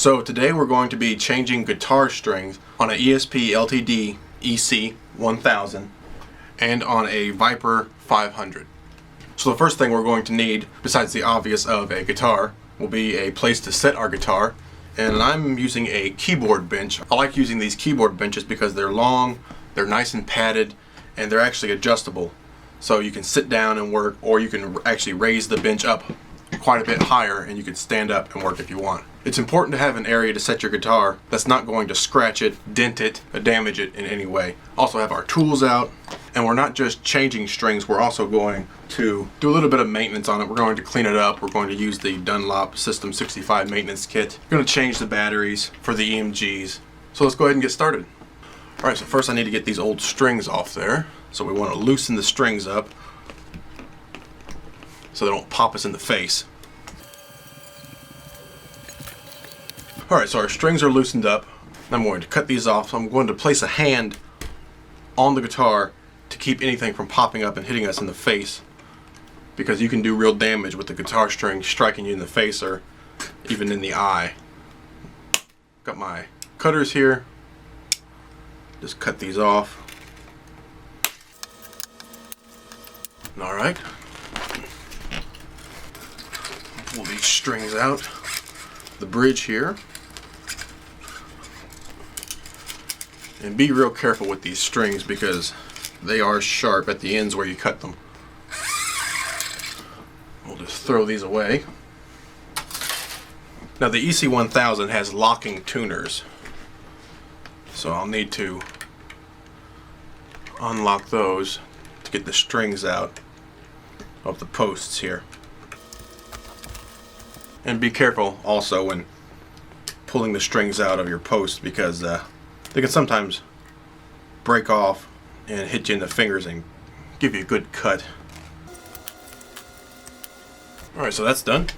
So today we're going to be changing guitar strings on an ESP LTD EC 1000 and on a Viper 500. So the first thing we're going to need, besides the obvious of a guitar, will be a place to set our guitar. And I'm using a keyboard bench. I like using these keyboard benches because they're long, they're nice and padded, and they're actually adjustable. So you can sit down and work, or you can actually raise the bench up quite a bit higher and you can stand up and work if you want. It's important to have an area to set your guitar that's not going to scratch it, dent it, or damage it in any way. Also have our tools out, and we're not just changing strings, we're also going to do a little bit of maintenance on it. We're going to clean it up. We're going to use the Dunlop System 65 maintenance kit. We're going to change the batteries for the EMGs. So let's go ahead and get started. Alright, so first I need to get these old strings off there. So we want to loosen the strings up so they don't pop us in the face. Alright, so our strings are loosened up. I'm going to cut these off. So I'm going to place a hand on the guitar to keep anything from popping up and hitting us in the face, because you can do real damage with the guitar string striking you in the face or even in the eye. Got my cutters here. Just cut these off. Alright. Pull these strings out. The bridge here. And be real careful with these strings because they are sharp at the ends where you cut them. We'll just throw these away. Now the EC 1000 has locking tuners, so I'll need to unlock those to get the strings out of the posts here. And be careful also when pulling the strings out of your post, because they can sometimes break off and hit you in the fingers and give you a good cut. Alright, so that's done.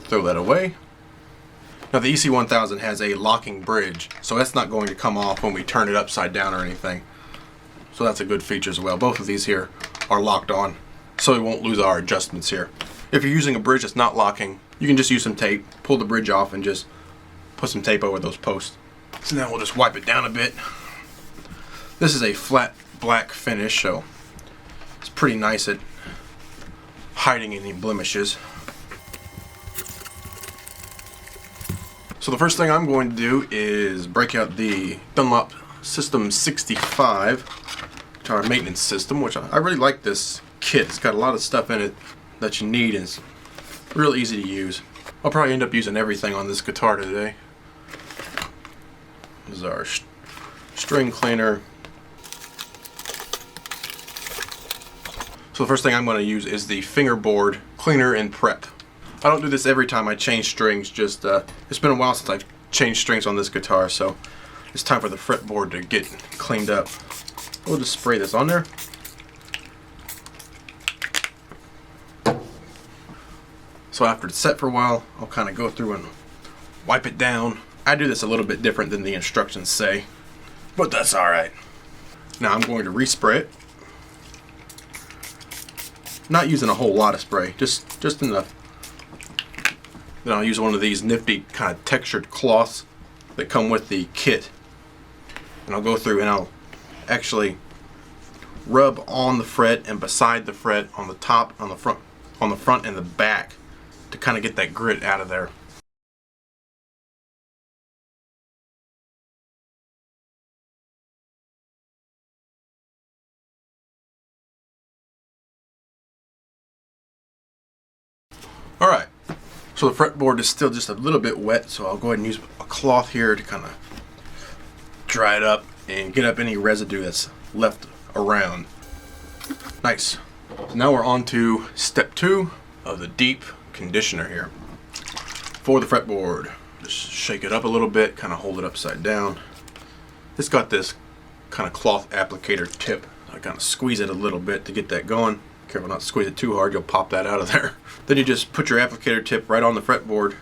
Throw that away. Now the EC 1000 has a locking bridge, so that's not going to come off when we turn it upside down or anything. So that's a good feature as well. Both of these here are locked on, so we won't lose our adjustments here. If you're using a bridge that's not locking, you can just use some tape, pull the bridge off, and just put some tape over those posts. So now we'll just wipe it down a bit. This is a flat black finish, so it's pretty nice at hiding any blemishes. So the first thing I'm going to do is break out the Dunlop System 65 guitar maintenance system, which I really like this kit. It's got a lot of stuff in it that you need, and it's real easy to use. I'll probably end up using everything on this guitar today. This is our string cleaner. So the first thing I'm going to use is the fingerboard cleaner and prep. I don't do this every time I change strings, just it's been a while since I've changed strings on this guitar, so it's time for the fretboard to get cleaned up. We'll just spray this on there. So after it's set for a while, I'll kind of go through and wipe it down. I do this a little bit different than the instructions say, but that's alright. Now I'm going to respray it. Not using a whole lot of spray, just enough. Then I'll use one of these nifty kind of textured cloths that come with the kit. And I'll go through and I'll actually rub on the fret and beside the fret, on the top, on the front and the back, to kind of get that grit out of there. Alright, so the fretboard is still just a little bit wet, so I'll go ahead and use a cloth here to kind of dry it up and get up any residue that's left around. Nice. So now we're on to step 2 of the deep conditioner here. For the fretboard, just shake it up a little bit, kind of hold it upside down. It's got this kind of cloth applicator tip. I kind of squeeze it a little bit to get that going. Careful not to squeeze it too hard, you'll pop that out of there. Then you just put your applicator tip right on the fretboard,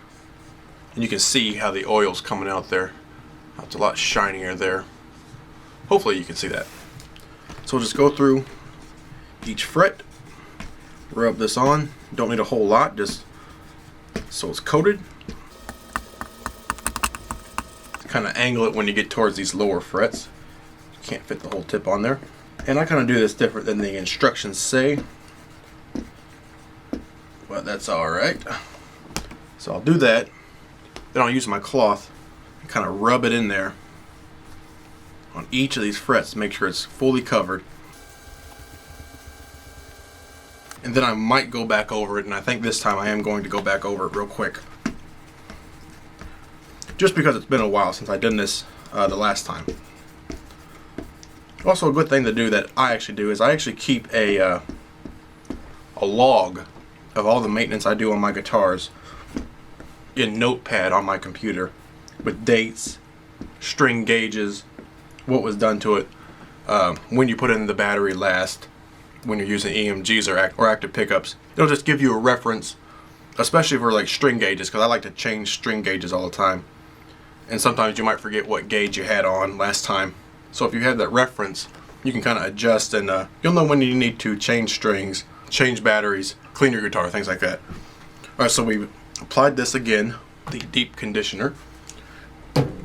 and you can see how the oil's coming out there. It's a lot shinier there. Hopefully you can see that. So we'll just go through each fret, rub this on. Don't need a whole lot, just so it's coated. kind of angle it when you get towards these lower frets. You can't fit the whole tip on there. And I kind of do this different than the instructions say, but that's alright. So I'll do that. Then I'll use my cloth and kind of rub it in there on each of these frets to make sure it's fully covered. And then I might go back over it, and I think this time I am going to go back over it real quick. Just because it's been a while since I did this the last time. Also, a good thing to do that I actually do is I actually keep a log of all the maintenance I do on my guitars in Notepad on my computer with dates, string gauges, what was done to it, when you put in the battery last, when you're using EMGs or active pickups. It'll just give you a reference, especially for like string gauges, because I like to change string gauges all the time. And sometimes you might forget what gauge you had on last time. So if you have that reference, you can kind of adjust, and you'll know when you need to change strings, change batteries, clean your guitar, things like that. Alright, so we've applied this again, the deep conditioner.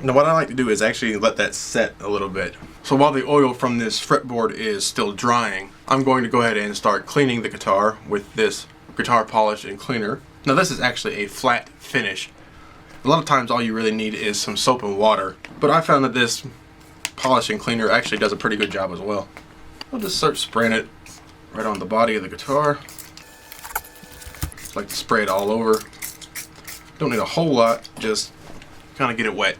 Now what I like to do is actually let that set a little bit. So while the oil from this fretboard is still drying, I'm going to go ahead and start cleaning the guitar with this guitar polish and cleaner. Now this is actually a flat finish. A lot of times all you really need is some soap and water, but I found that this polish and cleaner actually does a pretty good job as well. I'll just start spraying it right on the body of the guitar. Just like to spray it all over. Don't need a whole lot, just kind of get it wet.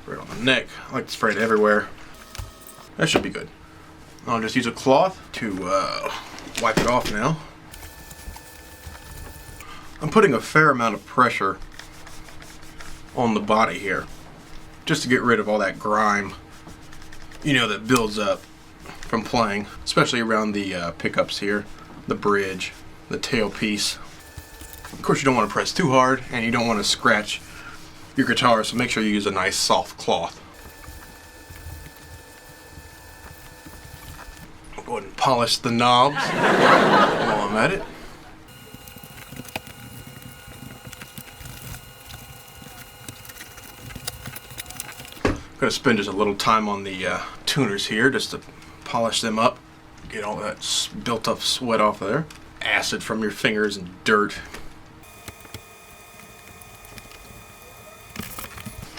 Right on the neck. I like to spray it everywhere. That should be good. I'll just use a cloth to wipe it off now. I'm putting a fair amount of pressure on the body here, just to get rid of all that grime, you know, that builds up from playing, especially around the pickups here, the bridge, the tailpiece. Of course, you don't want to press too hard, and you don't want to scratch your guitar, so make sure you use a nice soft cloth. I'll go ahead and polish the knobs while I'm at it. I'm going to spend just a little time on the tuners here just to polish them up, get all that built up sweat off of there, acid from your fingers and dirt.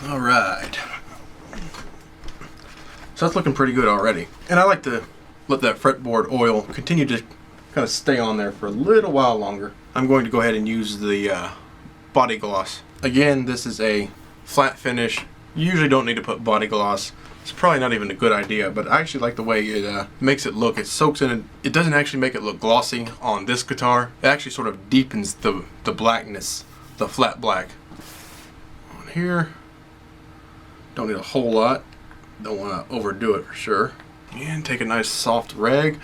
Alright, so that's looking pretty good already, and I like to let that fretboard oil continue to kind of stay on there for a little while longer. I'm going to go ahead and use the body gloss. Again, this is a flat finish. You usually don't need to put body gloss. It's probably not even a good idea, but I actually like the way it makes it look. It soaks in it. It doesn't actually make it look glossy on this guitar. It actually sort of deepens the blackness, the flat black. On here, don't need a whole lot. Don't want to overdo it for sure. And take a nice soft rag,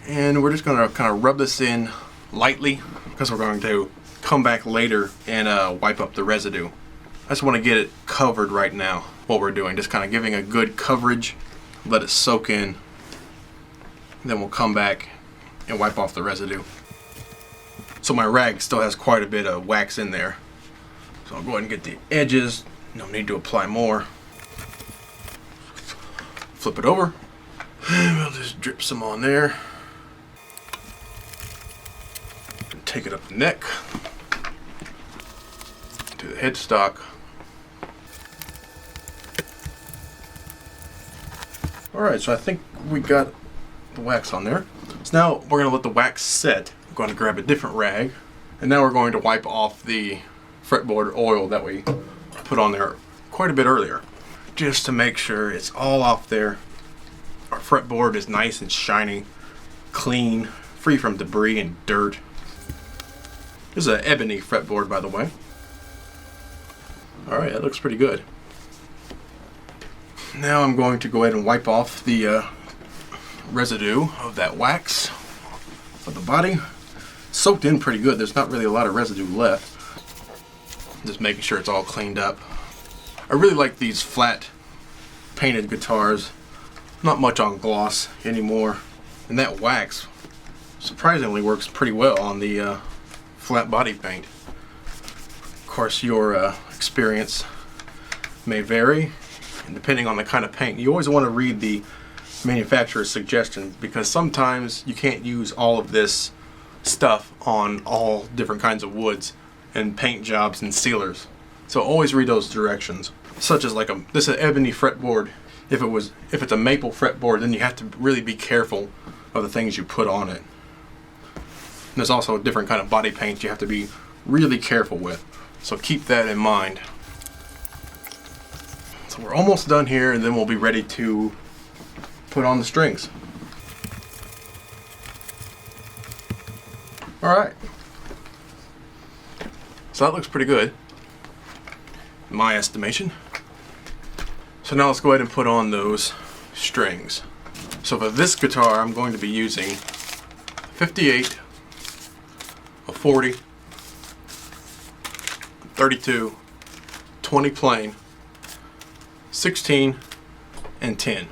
and we're just going to kind of rub this in lightly, because we're going to come back later and wipe up the residue. I just want to get it covered right now, what we're doing, just kind of giving a good coverage, let it soak in, then we'll come back and wipe off the residue. So my rag still has quite a bit of wax in there, so I'll go ahead and get the edges. No need to apply more. Flip it over, and we'll just drip some on there. And take it up the neck to the headstock. Alright, so I think we got the wax on there. So now we're going to let the wax set. I'm going to grab a different rag, and now we're going to wipe off the fretboard oil that we put on there quite a bit earlier, just to make sure it's all off there. Our fretboard is nice and shiny, clean, free from debris and dirt. This is an ebony fretboard, by the way. Alright, that looks pretty good. Now I'm going to go ahead and wipe off the residue of that wax of the body. Soaked in pretty good. There's not really a lot of residue left. Just making sure it's all cleaned up. I really like these flat painted guitars. Not much on gloss anymore. And that wax surprisingly works pretty well on the flat body paint. Of course, your experience may vary, and depending on the kind of paint. You always want to read the manufacturer's suggestions, because sometimes you can't use all of this stuff on all different kinds of woods and paint jobs and sealers. So always read those directions. Such as like this is an ebony fretboard. If it's a maple fretboard, then you have to really be careful of the things you put on it. And there's also a different kind of body paint you have to be really careful with. So keep that in mind. So we're almost done here, and then we'll be ready to put on the strings. Alright. So that looks pretty good, in my estimation. So now let's go ahead and put on those strings. So for this guitar, I'm going to be using 58, a 40, 32, 20 plain, 16, and 10.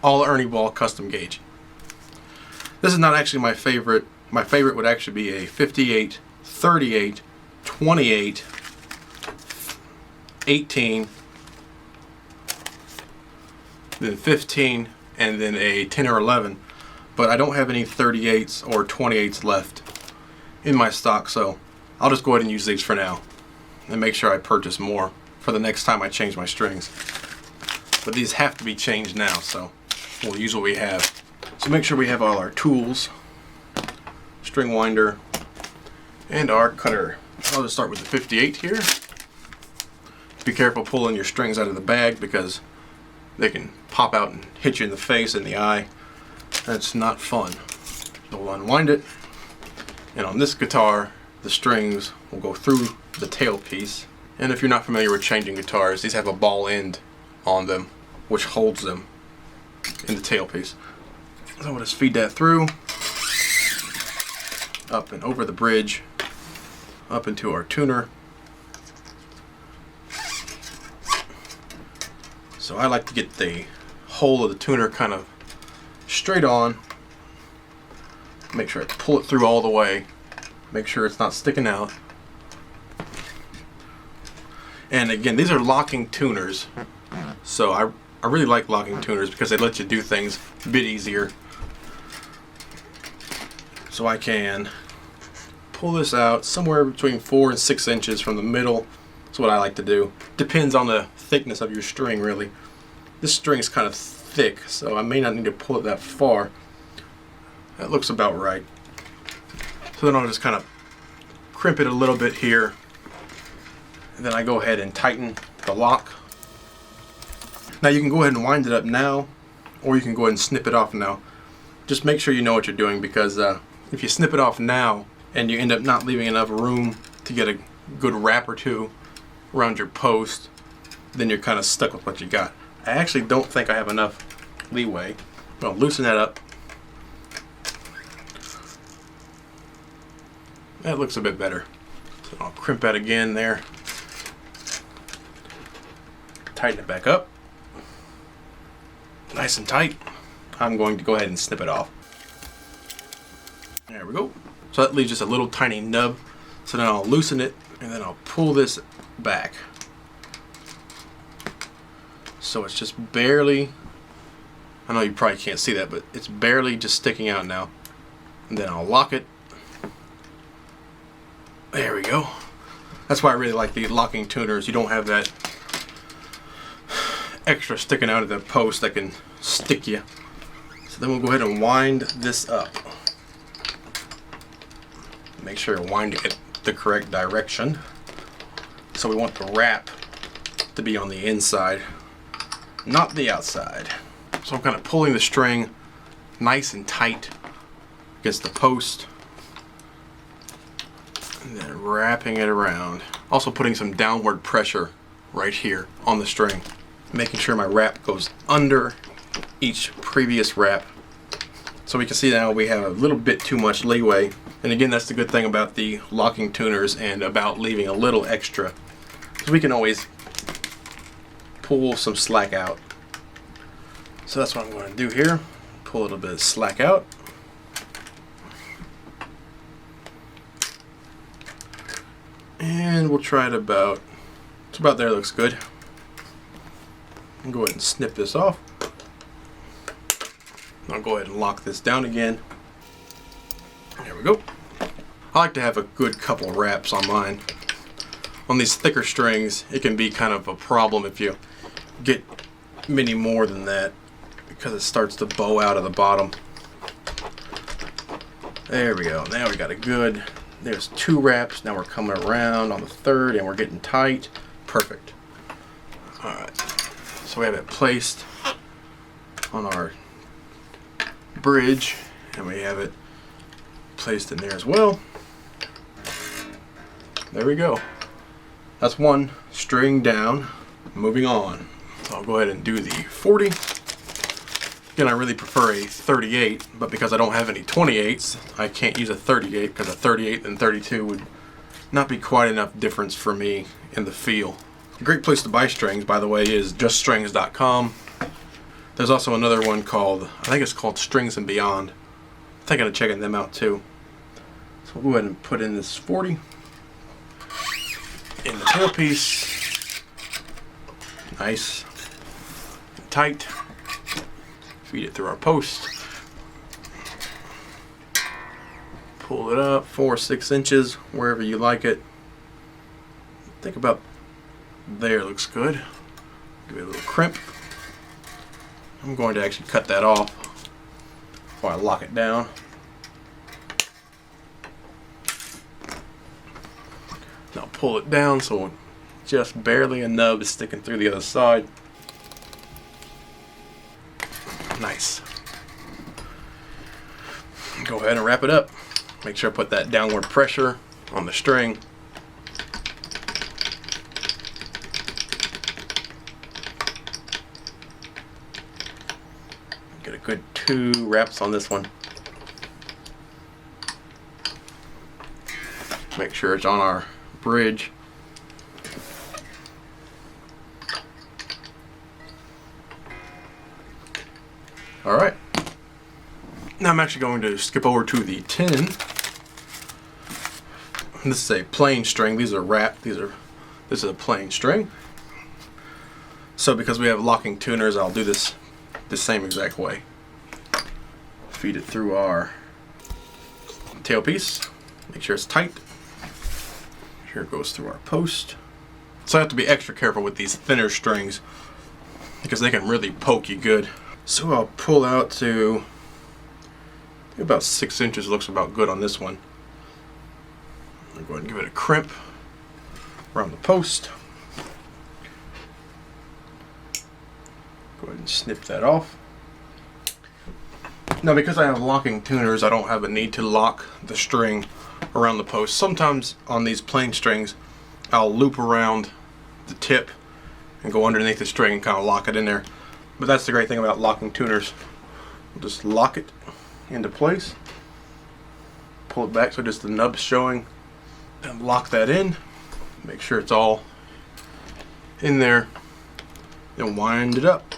All Ernie ball custom gauge. This is not actually my favorite. My favorite would actually be a 58, 38, 28, 18, then 15, and then a 10 or 11. But I don't have any 38s or 28s left in my stock, so I'll just go ahead and use these for now and make sure I purchase more for the next time I change my strings. But these have to be changed now, so we'll use what we have. So make sure we have all our tools, string winder, and our cutter. I'll just start with the 58 here. Be careful pulling your strings out of the bag, because they can pop out and hit you in the face and the eye. That's not fun. So we'll unwind it, and on this guitar the strings will go through the tailpiece. And if you're not familiar with changing guitars, these have a ball end on them which holds them in the tailpiece. So we'll just feed that through, up and over the bridge, up into our tuner. So I like to get the hole of the tuner kind of straight on. Make sure I pull it through all the way. Make sure it's not sticking out. And again, these are locking tuners. So I really like locking tuners because they let you do things a bit easier. So I can pull this out somewhere between 4 and 6 inches from the middle. That's what I like to do. Depends on the thickness of your string, really. This string is kind of thick, so I may not need to pull it that far. That looks about right. So then I'll just kind of crimp it a little bit here, and then I go ahead and tighten the lock. Now you can go ahead and wind it up now, or you can go ahead and snip it off now. Just make sure you know what you're doing, because if you snip it off now and you end up not leaving enough room to get a good wrap or two around your post, then you're kind of stuck with what you got. I actually don't think I have enough leeway. I'll loosen that up. That looks a bit better. So I'll crimp that again there. Tighten it back up. Nice and tight. I'm going to go ahead and snip it off. There we go. So that leaves just a little tiny nub. So now I'll loosen it, and then I'll pull this back. So it's just barely, I know you probably can't see that, but it's barely just sticking out now. And then I'll lock it. There we go. That's why I really like the locking tuners. You don't have that extra sticking out of the post that can stick you. So then we'll go ahead and wind this up. Make sure you're winding it the correct direction. So we want the wrap to be on the inside, not the outside. So I'm kind of pulling the string nice and tight against the post, and then wrapping it around. Also putting some downward pressure right here on the string, making sure my wrap goes under each previous wrap. So we can see now we have a little bit too much leeway. And again, that's the good thing about the locking tuners and about leaving a little extra. So we can always pull some slack out. So that's what I'm going to do here. Pull a little bit of slack out. And we'll try it about So about there looks good. I'll go ahead and snip this off. I'll go ahead and lock this down again. There we go. I like to have a good couple wraps on mine. On these thicker strings, it can be kind of a problem if you get many more than that, because it starts to bow out of the bottom. There we go. Now we got a good, there's 2 wraps. Now we're coming around on the 3rd and we're getting tight. Perfect. Alright, so we have it placed on our bridge, and we have it placed in there as well. There we go. That's 1 string down. Moving on. So I'll go ahead and do the 40. Again, I really prefer a 38, but because I don't have any 28s, I can't use a 38, because a 38 and 32 would not be quite enough difference for me in the feel. A great place to buy strings, by the way, is juststrings.com. There's also another one called, I think it's called Strings and Beyond. I'm thinking of checking them out too. So we'll go ahead and put in this 40 in the tailpiece. Nice and tight. Feed it through our post. Pull it up 4 or 6 inches, wherever you like it. Think about there, looks good. Give it a little crimp. I'm going to actually cut that off before I lock it down. Now pull it down so just barely a nub is sticking through the other side. Nice. Go ahead and wrap it up. Make sure I put that downward pressure on the string. Get a good 2 wraps on this one. Make sure it's on our bridge. Alright. Now I'm actually going to skip over to the 10. This is a plain string. These are wrapped. This is a plain string. So because we have locking tuners, I'll do this the same exact way. Feed it through our tailpiece. Make sure it's tight. Here it goes through our post. So I have to be extra careful with these thinner strings because they can really poke you good. So I'll pull out to about 6 inches. Looks about good on this one. I'll go ahead and give it a crimp around the post. Go ahead and snip that off. Now because I have locking tuners, I don't have a need to lock the string around the post. Sometimes on these plain strings, I'll loop around the tip and go underneath the string and kind of lock it in there. But that's the great thing about locking tuners. We'll just lock it into place. Pull it back so just the nub's showing. And lock that in. Make sure it's all in there. Then wind it up.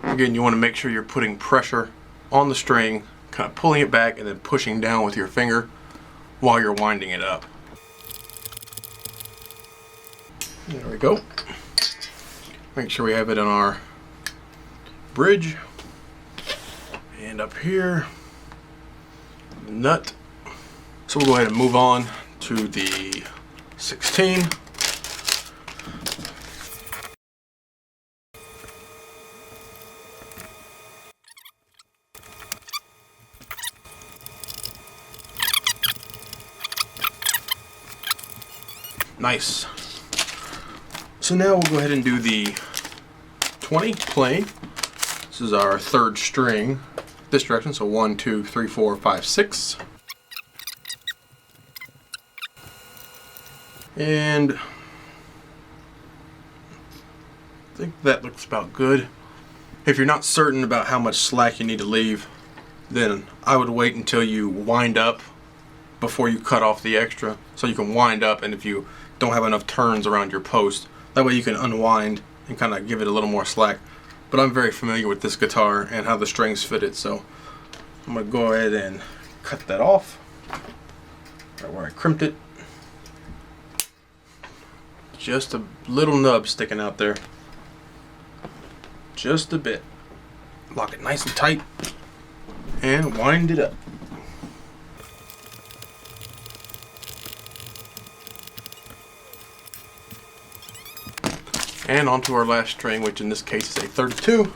Again, you want to make sure you're putting pressure on the string, kind of pulling it back and then pushing down with your finger while you're winding it up. There we go. Make sure we have it on our bridge. And up here, the nut. So we'll go ahead and move on to the 16. Nice. So now we'll go ahead and do the 20 plain. This is our 3rd string this direction, so 1, 2, 3, 4, 5, 6. And I think that looks about good. If you're not certain about how much slack you need to leave, then I would wait until you wind up before you cut off the extra, so you can wind up, and if you don't have enough turns around your post, that way you can unwind and kind of give it a little more slack. But I'm very familiar with this guitar and how the strings fit it, so I'm going to go ahead and cut that off right where I crimped it. Just a little nub sticking out there. Just a bit. Lock it nice and tight and wind it up. And onto our last string, which in this case is a 32.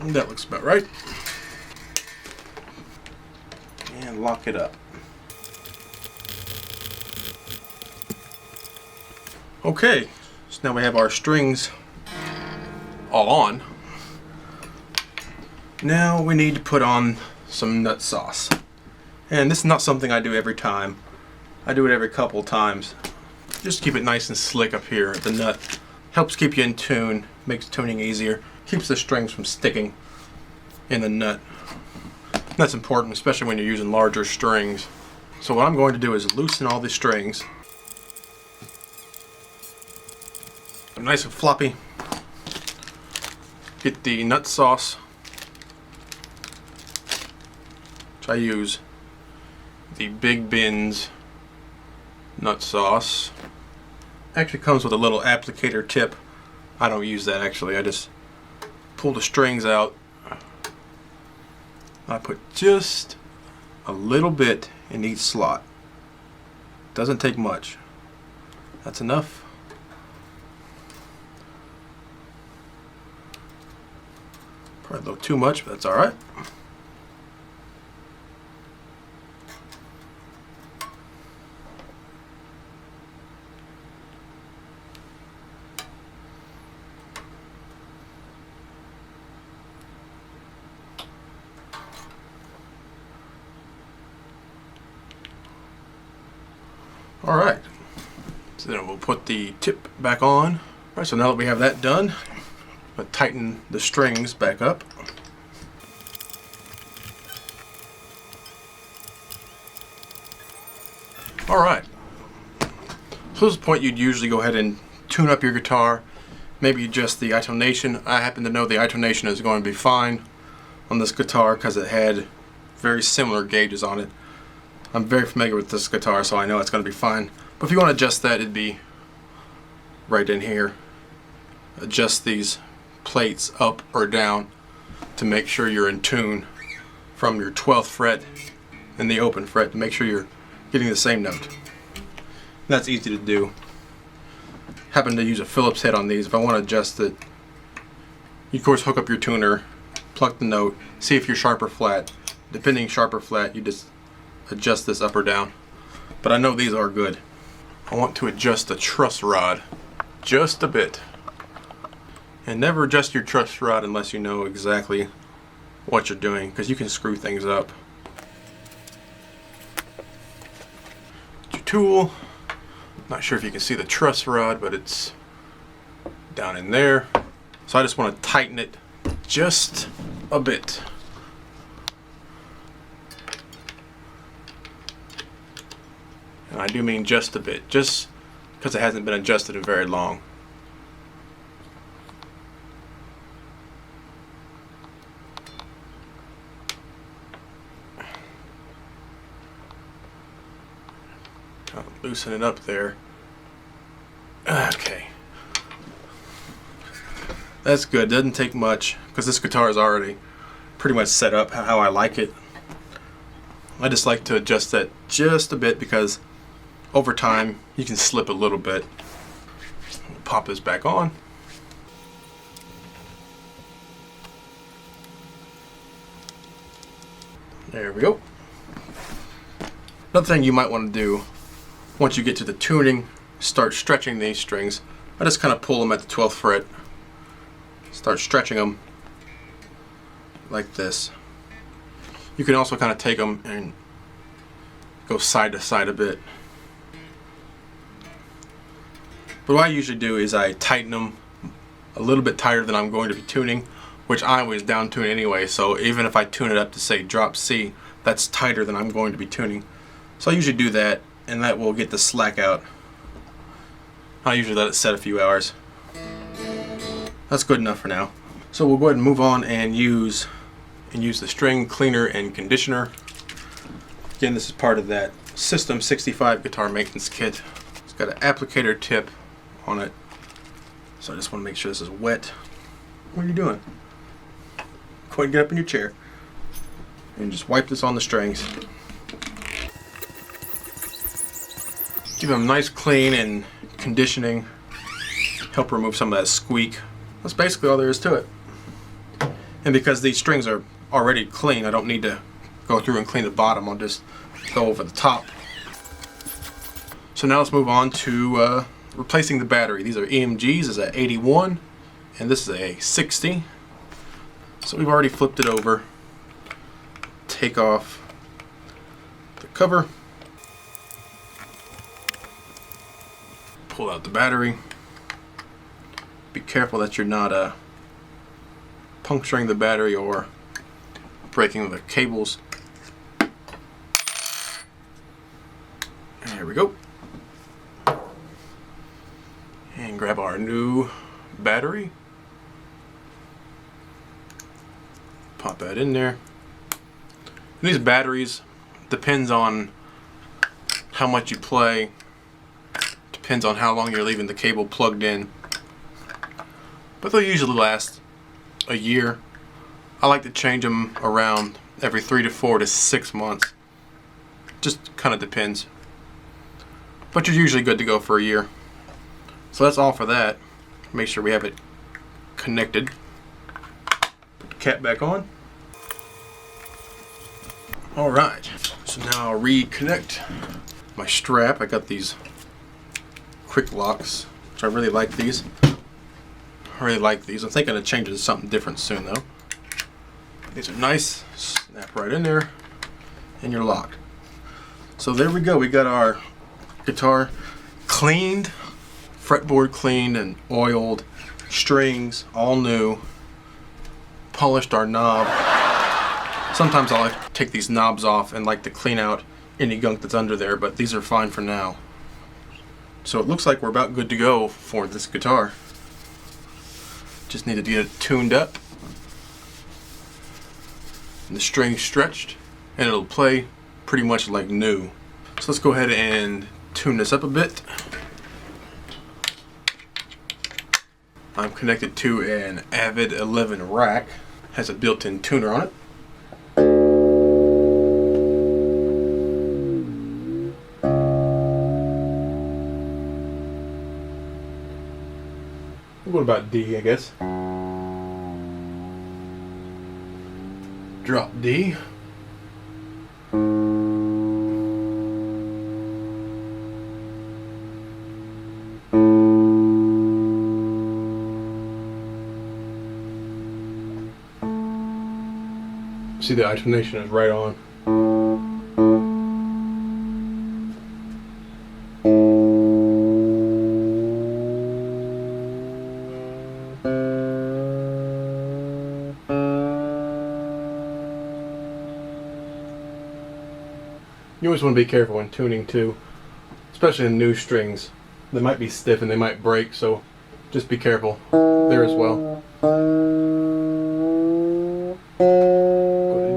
And that looks about right. And lock it up. Okay, so now we have our strings all on. Now we need to put on some nut sauce. And this is not something I do every time. I do it every couple times. Just keep it nice and slick up here at the nut. Helps keep you in tune, makes tuning easier, keeps the strings from sticking in the nut. That's important, especially when you're using larger strings. So what I'm going to do is loosen all the strings. Nice and floppy. Get the nut sauce, which I use the Big Bins nut sauce. Actually comes with a little applicator tip. I don't use that actually. I just pull the strings out. I put just a little bit in each slot. Doesn't take much. That's enough. Probably a little too much, but that's all right. All right, so then we'll put the tip back on. All right, so now that we have that done, I'll tighten the strings back up. All right, so this is the point you'd usually go ahead and tune up your guitar, maybe adjust the intonation. I happen to know the intonation is going to be fine on this guitar because it had very similar gauges on it. I'm very familiar with this guitar, so I know it's going to be fine. But if you want to adjust that, it'd be right in here. Adjust these plates up or down to make sure you're in tune from your 12th fret and the open fret to make sure you're getting the same note. That's easy to do. Happen to use a Phillips head on these. If I want to adjust it, you of course hook up your tuner, pluck the note, see if you're sharp or flat. Depending sharp or flat, you just adjust this up or down. But I know these are good. I want to adjust the truss rod just a bit. And never adjust your truss rod unless you know exactly what you're doing, because you can screw things up. Get your tool. Not sure if you can see the truss rod, but it's down in there. So I just want to tighten it just a bit. And I do mean just a bit, just because it hasn't been adjusted in very long. Loosen it up there. Okay. That's good. Doesn't take much because this guitar is already pretty much set up how I like it. I just like to adjust that just a bit because over time you can slip a little bit. Pop this back on. There we go. Another thing you might want to do once you get to the tuning, start stretching these strings. I just kind of pull them at the 12th fret. Start stretching them like this. You can also kind of take them and go side to side a bit. But what I usually do is I tighten them a little bit tighter than I'm going to be tuning, which I always down tune anyway, so even if I tune it up to say drop C, that's tighter than I'm going to be tuning. So I usually do that, and that will get the slack out. I usually let it set a few hours. That's good enough for now. So we'll go ahead and move on and use the string cleaner and conditioner. Again, this is part of that System 65 guitar maintenance kit. It's got an applicator tip on it. So I just want to make sure this is wet. What are you doing? Go ahead and get up in your chair. And just wipe this on the strings. Give them nice clean and conditioning. Help remove some of that squeak. That's basically all there is to it. And because these strings are already clean, I don't need to go through and clean the bottom. I'll just go over the top. So now let's move on to replacing the battery. These are EMGs. This is a 81 and this is a 60. So we've already flipped it over. Take off the cover. Pull out the battery. Be careful that you're not puncturing the battery or breaking the cables. There we go. And grab our new battery. Pop that in there. And these batteries depends on how much you play. Depends on how long you're leaving the cable plugged in. But they'll usually last a year. I like to change them around every 3 to 4 to 6 months. Just kind of depends. But you're usually good to go for a year. So that's all for that. Make sure we have it connected. Put the cap back on. Alright, so now I'll reconnect my strap. I got these quick locks, which I really like these. I really like these. I'm thinking of changing to something different soon though. These are nice. Snap right in there and you're locked. So there we go. We got our guitar cleaned, fretboard cleaned and oiled, strings all new, polished our knob. Sometimes I'll like to take these knobs off and like to clean out any gunk that's under there, but these are fine for now. So it looks like we're about good to go for this guitar. Just need to get it tuned up. And the string stretched and it'll play pretty much like new. So let's go ahead and tune this up a bit. I'm connected to an Avid 11 rack. Has a built-in tuner on it. What about D, I guess? Drop D. See, the intonation is right on. You always want to be careful when tuning too, especially in new strings. They might be stiff and they might break, so just be careful there as well. Go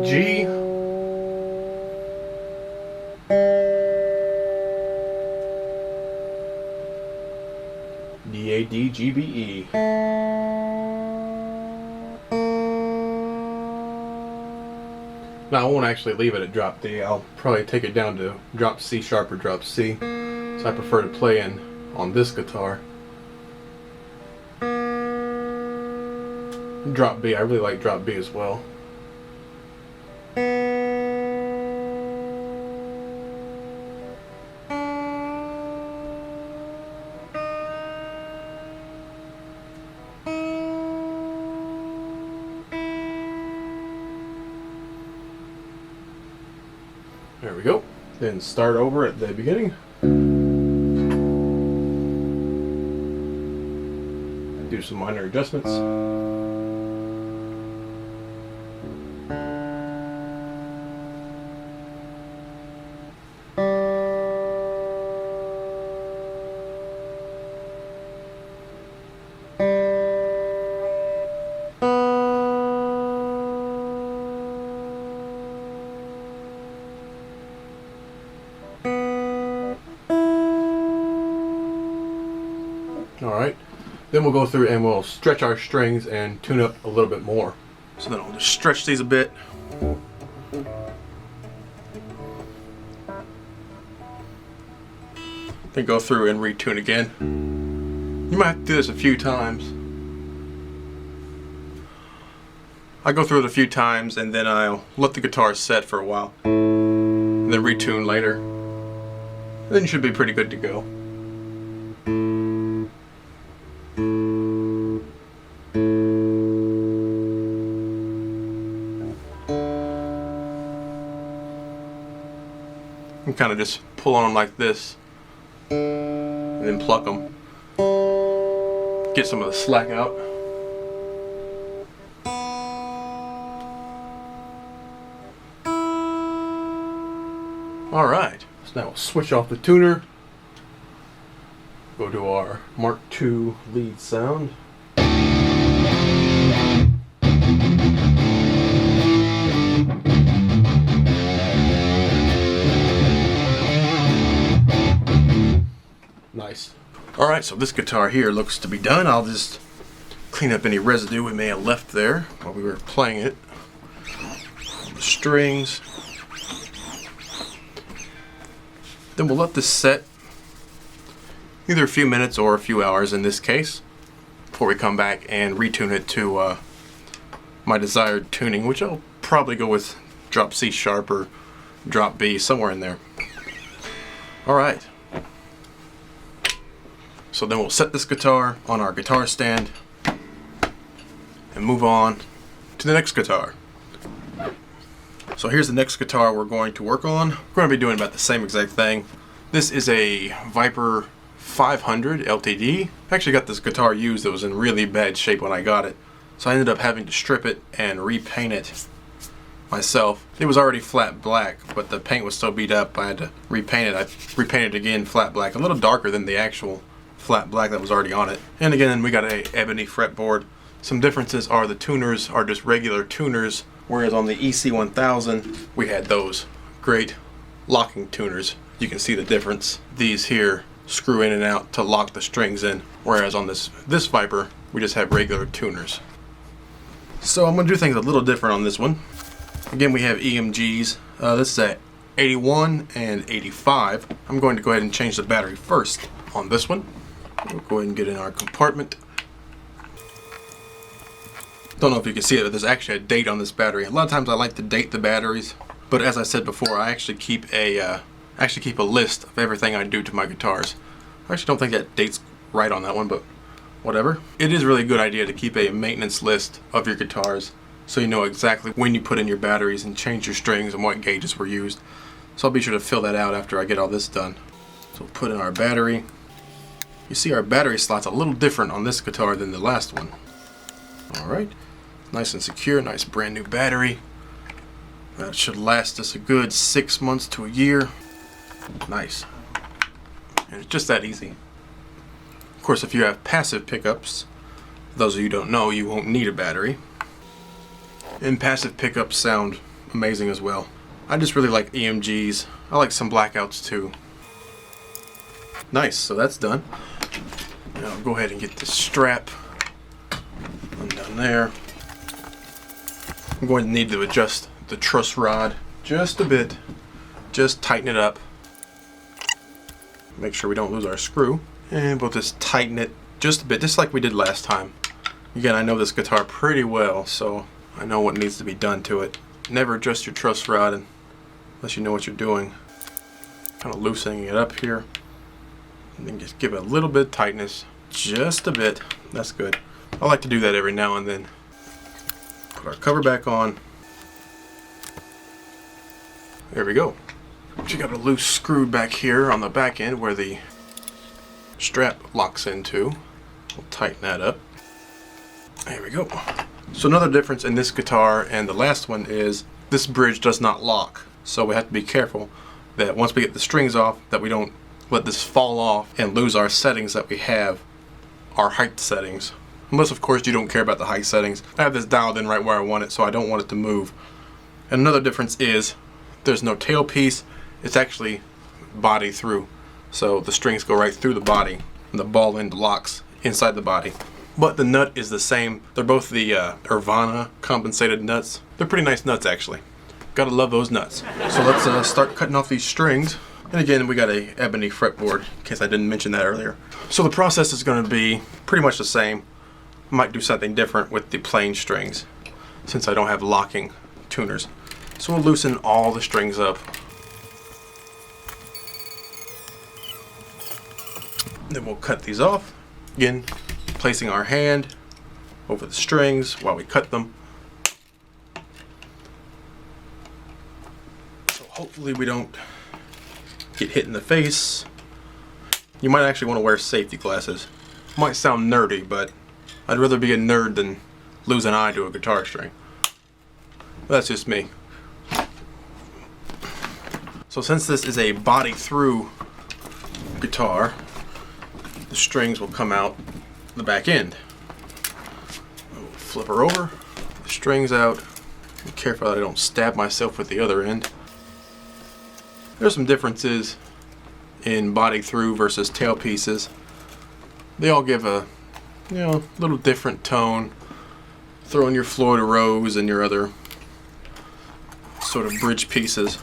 to G. D, A, D, G, B, E. Now I won't actually leave it at drop D. I'll probably take it down to drop C sharp or drop C. So I prefer to play in on this guitar. Drop B. I really like drop B as well. There we go. Then start over at the beginning. Do some minor adjustments. Alright, then we'll go through and we'll stretch our strings and tune up a little bit more. So then I'll just stretch these a bit. Then go through and retune again. You might have to do this a few times. I go through it a few times and then I'll let the guitar set for a while. And then retune later. Then you should be pretty good to go. And kind of just pull on them like this. And then pluck them. Get some of the slack out. Alright, so now we'll switch off the tuner. Go to our Mark II lead sound. Nice. Alright, so this guitar here looks to be done. I'll just clean up any residue we may have left there while we were playing it. The strings. Then we'll let this set either a few minutes or a few hours in this case before we come back and retune it to my desired tuning, which I'll probably go with drop C sharp or drop B, somewhere in there. Alright. So then we'll set this guitar on our guitar stand and move on to the next guitar. So here's the next guitar we're going to work on. We're going to be doing about the same exact thing. This is a Viper 500 LTD. I actually got this guitar used. It was in really bad shape when I got it. So I ended up having to strip it and repaint it myself. It was already flat black, but the paint was still beat up. I had to repaint it. I repainted it again flat black, a little darker than the actual flat black that was already on it. And again, we got a ebony fretboard. Some differences are the tuners are just regular tuners, whereas on the EC1000 we had those great locking tuners. You can see the difference. These here screw in and out to lock the strings in, whereas on this Viper we just have regular tuners. So I'm going to do things a little different on this one. Again, we have EMGs. This is at 81 and 85. I'm going to go ahead and change the battery first on this one. We'll go ahead and get in our compartment. Don't know if you can see it, but there's actually a date on this battery. A lot of times I like to date the batteries, but as I said before, I actually keep a list of everything I do to my guitars. I actually don't think that date's right on that one, but whatever. It is really a good idea to keep a maintenance list of your guitars so you know exactly when you put in your batteries and change your strings and what gauges were used. So I'll be sure to fill that out after I get all this done. So we'll put in our battery. You see our battery slot's a little different on this guitar than the last one. Alright, nice and secure, nice brand new battery. That should last us a good 6 months to a year. Nice. And it's just that easy. Of course, if you have passive pickups, those of you who don't know, you won't need a battery. And passive pickups sound amazing as well. I just really like EMGs. I like some blackouts too. Nice, so that's done. Now I'll go ahead and get this strap undone there. I'm going to need to adjust the truss rod just a bit. Just tighten it up. Make sure we don't lose our screw. And we'll just tighten it just a bit, just like we did last time. Again, I know this guitar pretty well, so I know what needs to be done to it. Never adjust your truss rod unless you know what you're doing. Kind of loosening it up here. And then just give it a little bit of tightness. Just a bit. That's good. I like to do that every now and then. Put our cover back on. There we go. You got a loose screw back here on the back end where the strap locks into. We'll tighten that up. There we go. So another difference in this guitar and the last one is this bridge does not lock. So we have to be careful that once we get the strings off, that we don't let this fall off and lose our settings that we have, our height settings. Unless of course you don't care about the height settings. I have this dialed in right where I want it, so I don't want it to move. And another difference is there's no tailpiece. It's actually body through. So the strings go right through the body and the ball end locks inside the body. But the nut is the same. They're both the Irvana compensated nuts. They're pretty nice nuts actually. Gotta love those nuts. So let's start cutting off these strings. And again, we got a ebony fretboard, in case I didn't mention that earlier. So the process is gonna be pretty much the same. I might do something different with the plain strings, since I don't have locking tuners. So we'll loosen all the strings up. Then we'll cut these off. Again, placing our hand over the strings while we cut them. So hopefully we don't get hit in the face. You might actually want to wear safety glasses. Might sound nerdy, but I'd rather be a nerd than lose an eye to a guitar string. That's just me. So since this is a body through guitar, the strings will come out the back end. We'll flip her over, the strings out. Be careful that I don't stab myself with the other end. There's some differences in body through versus tail pieces. They all give a little different tone. Throw in your Floyd Rose and your other sort of bridge pieces.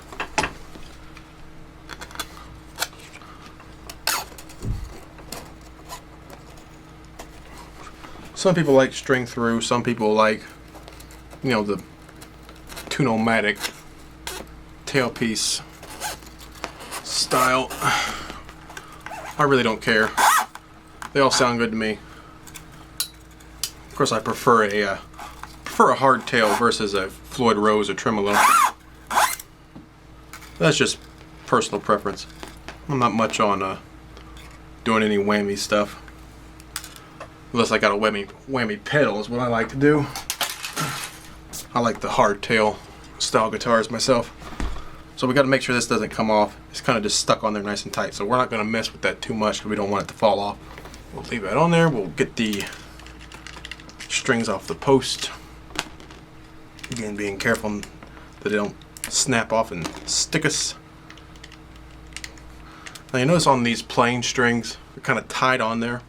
Some people like string through, some people like, the tune-o-matic tailpiece style. I really don't care. They all sound good to me. Of course, I prefer a hard tail versus a Floyd Rose or tremolo. That's just personal preference. I'm not much on doing any whammy stuff. Unless I got a whammy pedal is what I like to do. I like the hard tail style guitars myself. So we got to make sure this doesn't come off. It's kind of just stuck on there nice and tight. So we're not going to mess with that too much because we don't want it to fall off. We'll leave that on there. We'll get the strings off the post. Again, being careful that they don't snap off and stick us. Now you notice on these plain strings, they're kind of tied on there.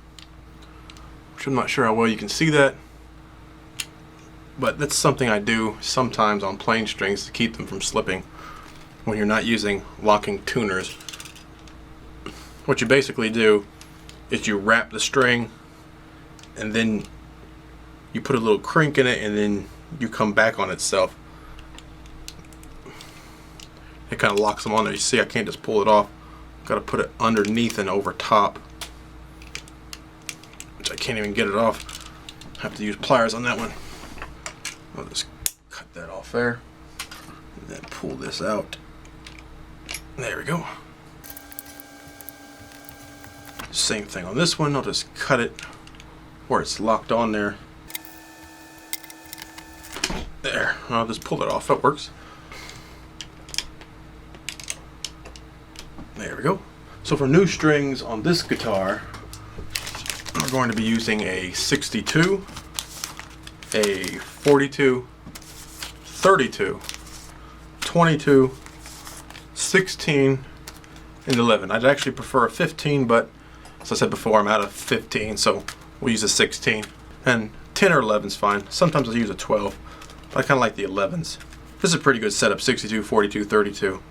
Which I'm not sure how well you can see that. But that's something I do sometimes on plain strings to keep them from slipping when you're not using locking tuners. What you basically do is you wrap the string and then you put a little crink in it and then you come back on itself. It kind of locks them on there. You see I can't just pull it off. Got to put it underneath and over top, which I can't even get it off. Have to use pliers on that one. I'll just cut that off there and then pull this out. There we go. Same thing on this one. I'll just cut it where it's locked on there. There. I'll just pull it off. That works. There we go. So for new strings on this guitar, we're going to be using a 62, a 42, 32, 22, 16, and 11. I'd actually prefer a 15, but as I said before, I'm out of 15, so we'll use a 16. And 10 or 11 is fine. Sometimes I'll use a 12, but I kind of like the 11s. This is a pretty good setup, 62, 42, 32.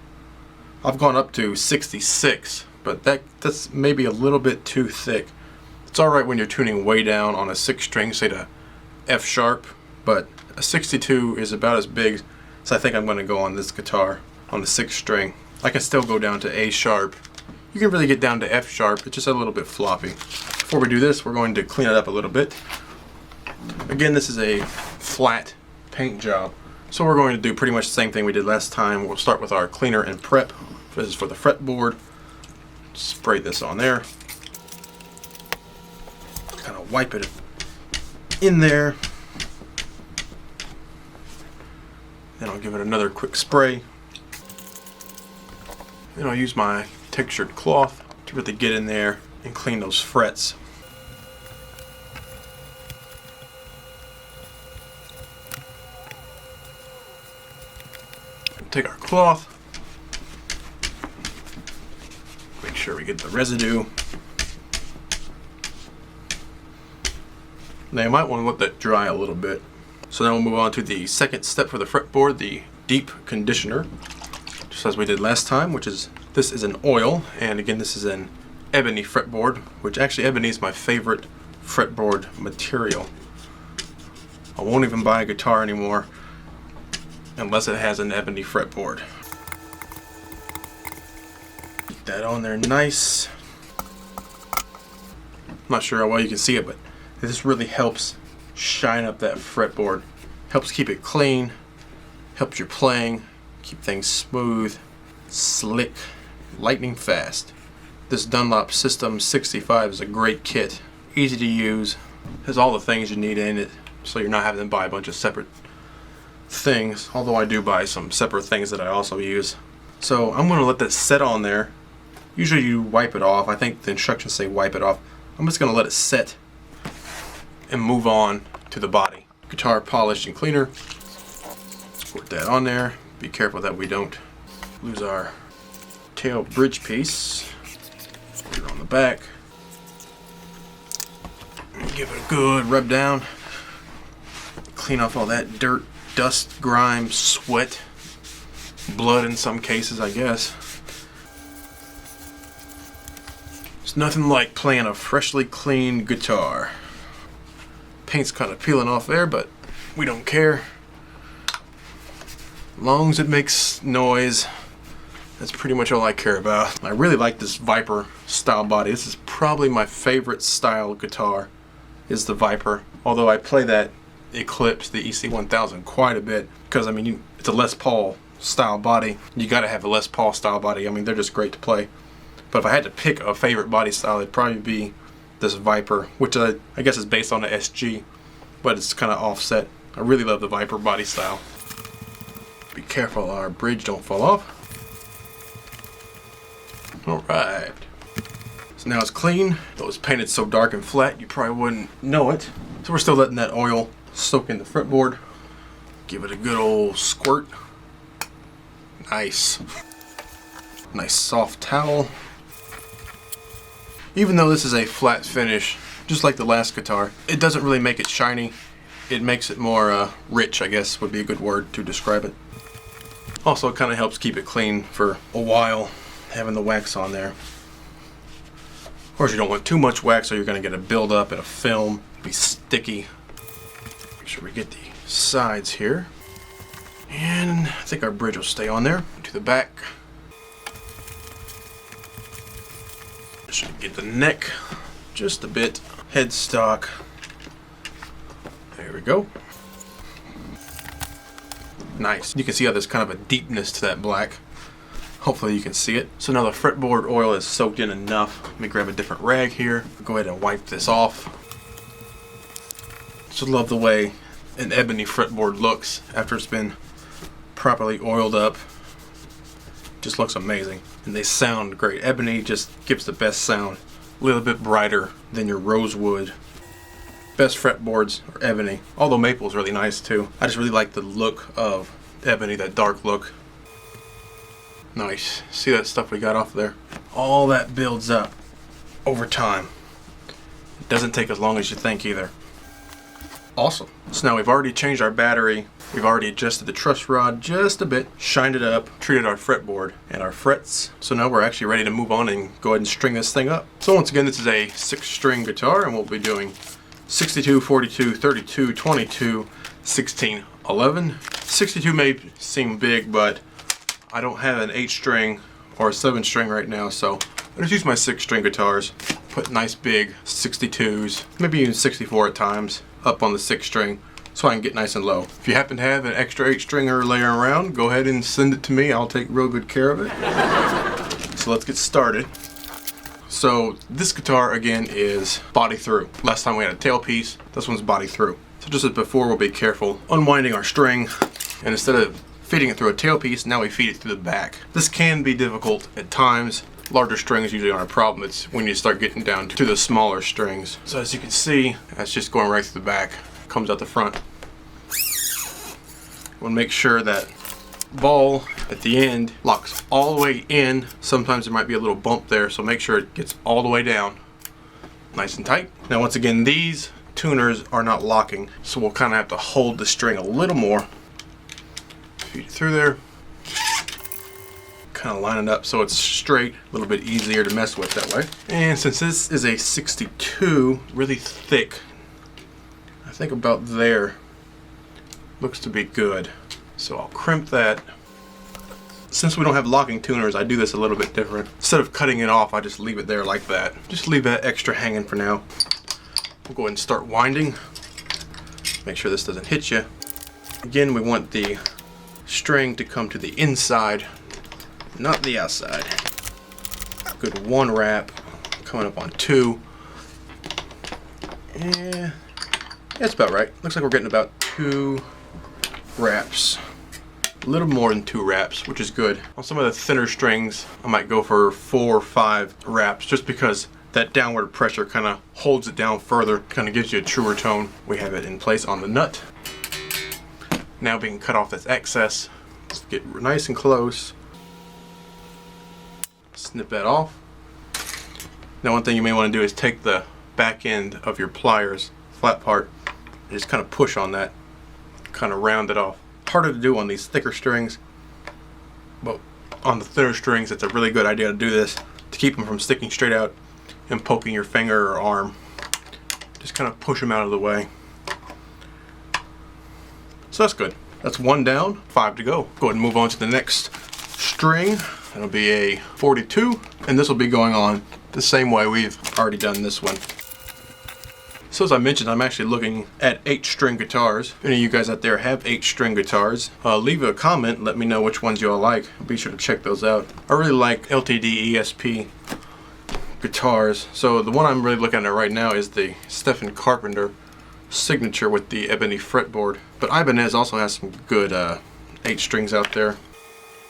I've gone up to 66, but that's maybe a little bit too thick. It's alright when you're tuning way down on a 6 string, say to F sharp, but a 62 is about as big as I think I'm going to go on this guitar on the 6 string. I can still go down to A sharp. You can really get down to F sharp, it's just a little bit floppy. Before we do this, we're going to clean it up a little bit. Again, this is a flat paint job, so we're going to do pretty much the same thing we did last time. We'll start with our cleaner and prep. This is for the fretboard. Spray this on there. Kind of wipe it in there. Then I'll give it another quick spray. Then I'll use my textured cloth to really get in there and clean those frets. Take our cloth. Make sure we get the residue. Now you might want to let that dry a little bit. So now we'll move on to the second step for the fretboard, the deep conditioner. Just as we did last time, which is, this is an oil, and again this is an ebony fretboard, which actually ebony is my favorite fretboard material. I won't even buy a guitar anymore unless it has an ebony fretboard. Get that on there nice. I'm not sure how well you can see it, but this really helps shine up that fretboard. Helps keep it clean, helps your playing, keep things smooth, slick, lightning fast. This Dunlop System 65 is a great kit, easy to use, has all the things you need in it, so you're not having to buy a bunch of separate things, although I do buy some separate things that I also use. So I'm going to let that set on there. Usually you wipe it off. I think the instructions say wipe it off. I'm just going to let it set and move on to the body. Guitar polish and cleaner. Squirt that on there. Be careful that we don't lose our tail bridge piece. Put it on the back. Give it a good rub down. Clean off all that dirt, dust, grime, sweat, blood in some cases, I guess. There's nothing like playing a freshly cleaned guitar. Paint's kind of peeling off there, but we don't care. As long as it makes noise, that's pretty much all I care about. I really like this Viper style body. This is probably my favorite style guitar, is the Viper. Although I play that Eclipse, the EC1000, quite a bit, because I mean it's a Les Paul style body. You gotta have a Les Paul style body. I mean, they're just great to play. But if I had to pick a favorite body style, it'd probably be this Viper, which I guess is based on the SG, but it's kind of offset. I really love the Viper body style. Be careful our bridge don't fall off. Alright. So now it's clean. Though it's painted so dark and flat, you probably wouldn't know it. So we're still letting that oil soak in the fretboard. Give it a good old squirt. Nice. Nice soft towel. Even though this is a flat finish, just like the last guitar, it doesn't really make it shiny. It makes it more rich, I guess would be a good word to describe it. Also, it kind of helps keep it clean for a while, having the wax on there. Of course, you don't want too much wax or you're going to get a buildup and a film, be sticky. Make sure we get the sides here. And I think our bridge will stay on there. To the back. Should get the neck just a bit. Headstock. There we go. Nice. You can see how there's kind of a deepness to that black. Hopefully you can see it. So now the fretboard oil is soaked in enough. Let me grab a different rag here. Go ahead and wipe this off. Just love the way an ebony fretboard looks after it's been properly oiled up. Just looks amazing. And they sound great. Ebony just gives the best sound. A little bit brighter than your rosewood. Best fretboards are ebony. Although maple is really nice too. I just really like the look of ebony, that dark look. Nice. See that stuff we got off there? All that builds up over time. It doesn't take as long as you think either. Awesome. So now we've already changed our battery. We've already adjusted the truss rod just a bit, shined it up, treated our fretboard and our frets. So now we're actually ready to move on and go ahead and string this thing up. So once again, this is a 6-string guitar and we'll be doing 62, 42, 32, 22, 16, 11. 62 may seem big, but I don't have an 8-string or a 7-string right now, so I just use my 6-string guitars. Put nice big 62s, maybe even 64 at times, up on the 6-string so I can get nice and low. If you happen to have an extra 8-stringer laying around, go ahead and send it to me. I'll take real good care of it. So let's get started. So this guitar again is body through. Last time we had a tailpiece, this one's body through. So just as before, we'll be careful unwinding our string, and instead of feeding it through a tailpiece, now we feed it through the back. This can be difficult at times. Larger strings usually aren't a problem. It's when you start getting down to the smaller strings. So as you can see, that's just going right through the back. Comes out the front. We'll make sure that ball at the end locks all the way in. Sometimes there might be a little bump there, so make sure it gets all the way down. Nice and tight. Now once again, these tuners are not locking, so we'll kind of have to hold the string a little more. Feed it through there. Kind of line it up so it's straight, a little bit easier to mess with that way. And since this is a 62, really thick, I think about there looks to be good. So I'll crimp that. Since we don't have locking tuners, I do this a little bit different. Instead of cutting it off, I just leave it there like that. Just leave that extra hanging for now. We'll go ahead and start winding. Make sure this doesn't hit you. Again, we want the string to come to the inside, not the outside. Good 1 wrap, coming up on 2. And that's about right. Looks like we're getting about 2 wraps. A little more than 2 wraps, which is good. On some of the thinner strings, I might go for 4 or 5 wraps, just because that downward pressure kind of holds it down further, kind of gives you a truer tone. We have it in place on the nut. Now we can cut off this excess. Let's get nice and close. Snip that off. Now one thing you may want to do is take the back end of your pliers, flat part, and just kind of push on that, kind of round it off. Harder to do on these thicker strings, but on the thinner strings it's a really good idea to do this to keep them from sticking straight out and poking your finger or arm. Just kind of push them out of the way. So that's good. That's 1 down, 5 to go. Go ahead and move on to the next string. It'll be a 42, and this will be going on the same way we've already done this one. So as I mentioned, I'm actually looking at 8-string guitars. If any of you guys out there have 8-string guitars, leave a comment, let me know which ones you all like. Be sure to check those out. I really like LTD ESP guitars. So the one I'm really looking at right now is the Stephen Carpenter Signature with the ebony fretboard. But Ibanez also has some good 8 strings out there.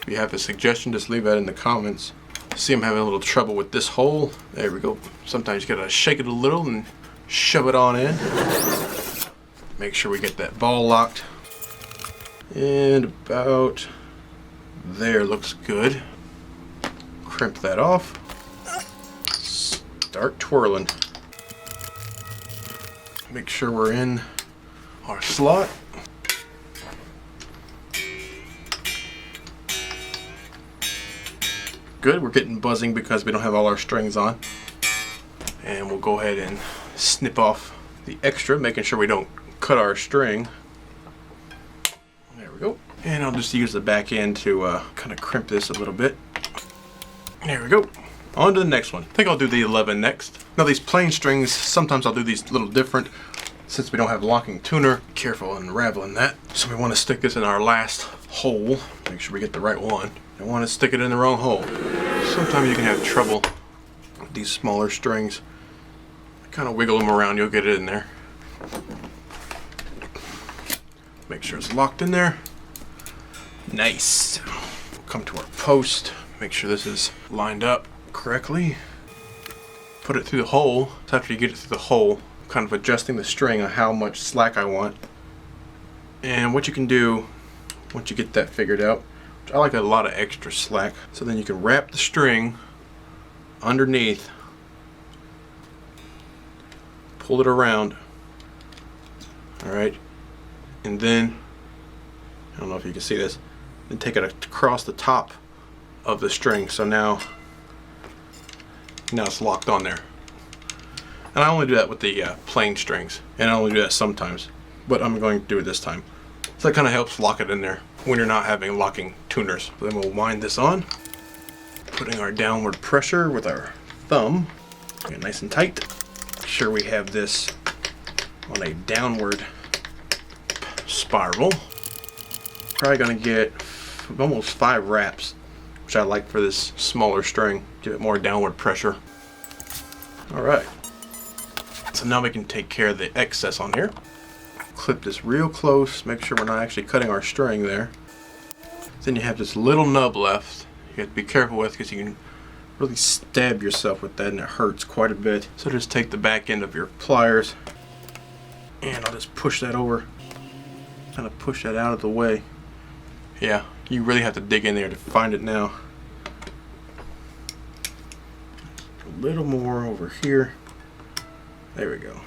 If you have a suggestion, just leave that in the comments. See, I'm having a little trouble with this hole. There we go. Sometimes you gotta shake it a little and shove it on in. Make sure we get that ball locked. And about there looks good. Crimp that off. Start twirling. Make sure we're in our slot. Good, we're getting buzzing because we don't have all our strings on. And we'll go ahead and snip off the extra, making sure we don't cut our string. There we go. And I'll just use the back end to kind of crimp this a little bit. There we go. On to the next one. I think I'll do the 11 next. Now these plain strings, sometimes I'll do these a little different since we don't have locking tuner. Be careful unraveling that. So we want to stick this in our last hole. Make sure we get the right one. Don't want to stick it in the wrong hole. Sometimes you can have trouble with these smaller strings. Kind of wiggle them around, you'll get it in there. Make sure it's locked in there. Nice. We'll come to our post. Make sure this is lined up correctly. Put it through the hole. So after you get it through the hole, kind of adjusting the string on how much slack I want. And what you can do once you get that figured out, which I like a lot of extra slack, so then you can wrap the string underneath, pull it around, alright, and then, I don't know if you can see this, then take it across the top of the string, so now it's locked on there. And I only do that with the plain strings, and I only do that sometimes, but I'm going to do it this time. So that kind of helps lock it in there when you're not having locking tuners. Then we'll wind this on, putting our downward pressure with our thumb, get nice and tight. Make sure we have this on a downward spiral. Probably gonna get almost 5 wraps, which I like for this smaller string. Give it more downward pressure. All right. So now we can take care of the excess on here. Clip this real close, make sure we're not actually cutting our string there. Then you have this little nub left you have to be careful with, because you can really stab yourself with that and it hurts quite a bit. So just take the back end of your pliers and I'll just push that over, kind of push that out of the way. Yeah, you really have to dig in there to find it now. A little more over here. There we go.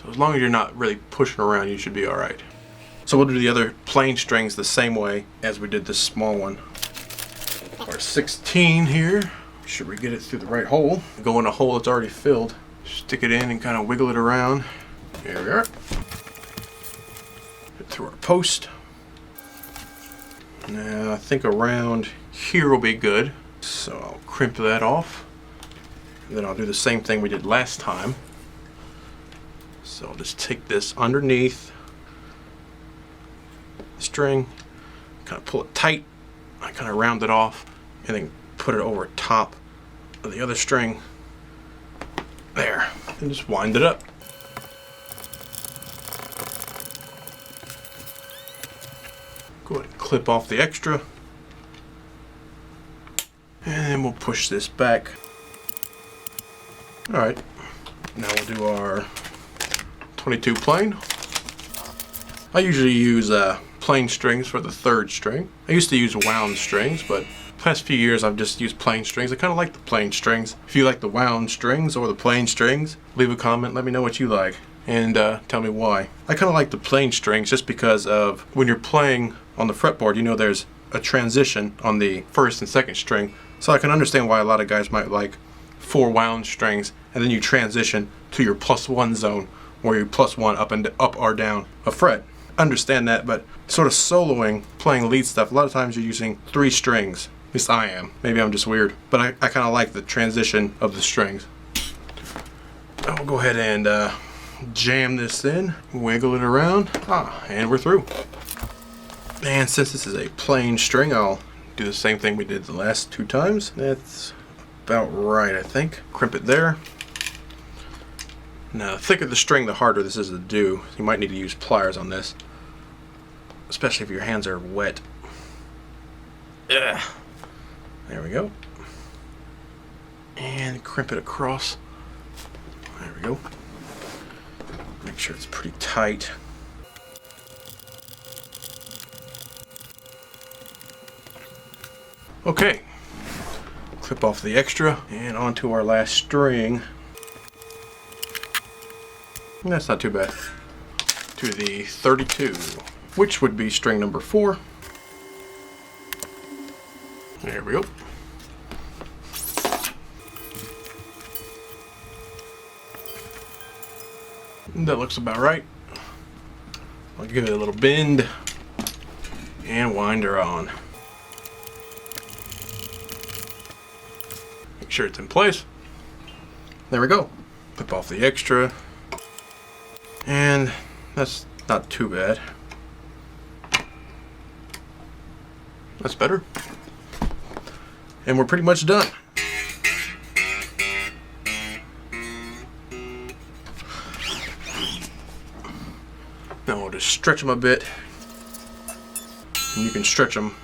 So as long as you're not really pushing around, you should be alright. So we'll do the other plain strings the same way as we did this small one. Our 16 here. Make sure we get it through the right hole. Go in a hole that's already filled. Stick it in and kind of wiggle it around. There we are. Get through our post. Now I think around here will be good. So I'll crimp that off. And then I'll do the same thing we did last time. So I'll just take this underneath the string, kind of pull it tight. I kind of round it off and then put it over top of the other string. There. And just wind it up. Go ahead and clip off the extra. And then we'll push this back. Alright. Now we'll do our 22 plain. I usually use plain strings for the third string. I used to use wound strings, but the past few years I've just used plain strings. I kind of like the plain strings. If you like the wound strings or the plain strings, leave a comment, let me know what you like, and tell me why. I kind of like the plain strings just because of when you're playing on the fretboard, you know there's a transition on the first and second string. So I can understand why a lot of guys might like 4 wound strings, and then you transition to your +1 zone, where you +1 up or down a fret. Understand that, but sort of soloing, playing lead stuff, a lot of times you're using 3 strings. At least I am. Maybe I'm just weird. But I kind of like the transition of the strings. I'll go ahead and jam this in, wiggle it around, and we're through. And since this is a plain string, I'll do the same thing we did the last 2 times. That's about right, I think. Crimp it there. Now, the thicker the string, the harder this is to do. You might need to use pliers on this, especially if your hands are wet. Ugh. There we go. And crimp it across. There we go. Make sure it's pretty tight. Okay. Clip off the extra and onto our last string. That's not too bad. To the 32, which would be string number 4. There we go. That looks about right. I'll give it a little bend and wind her on. Make sure it's in place. There we go. Clip off the extra. And that's not too bad. That's better. And we're pretty much done. Now we'll just stretch them a bit. And you can stretch them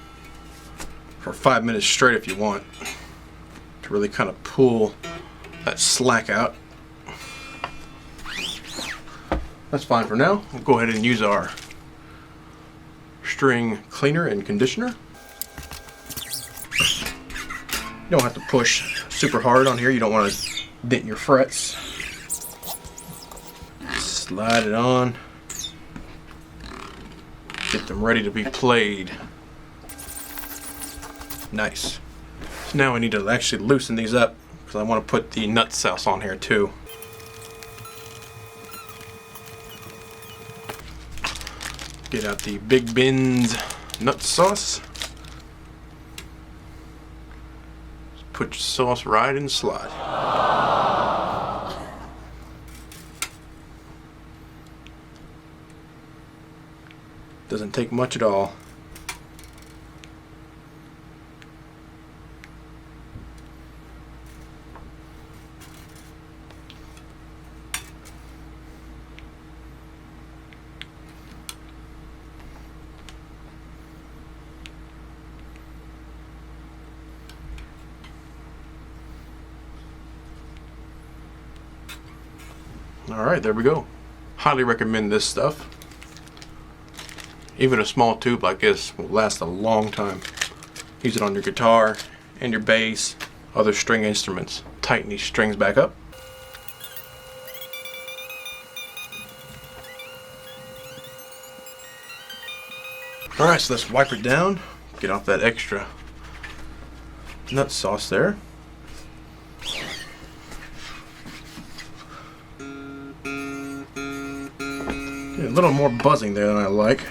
for 5 minutes straight if you want, to really kind of pull that slack out. That's fine for now. We'll go ahead and use our string cleaner and conditioner. You don't have to push super hard on here. You don't want to dent your frets. Slide it on. Get them ready to be played. Nice. So now we need to actually loosen these up because I want to put the nut sauce on here too. Get out the Big Ben's nut sauce. Just put your sauce right in the slide. Doesn't take much at all. Alright, there we go. Highly recommend this stuff. Even a small tube like this will last a long time. Use it on your guitar and your bass, other string instruments. Tighten these strings back up. Alright, so let's wipe it down, get off that extra nut sauce there. Get a little more buzzing there than I like.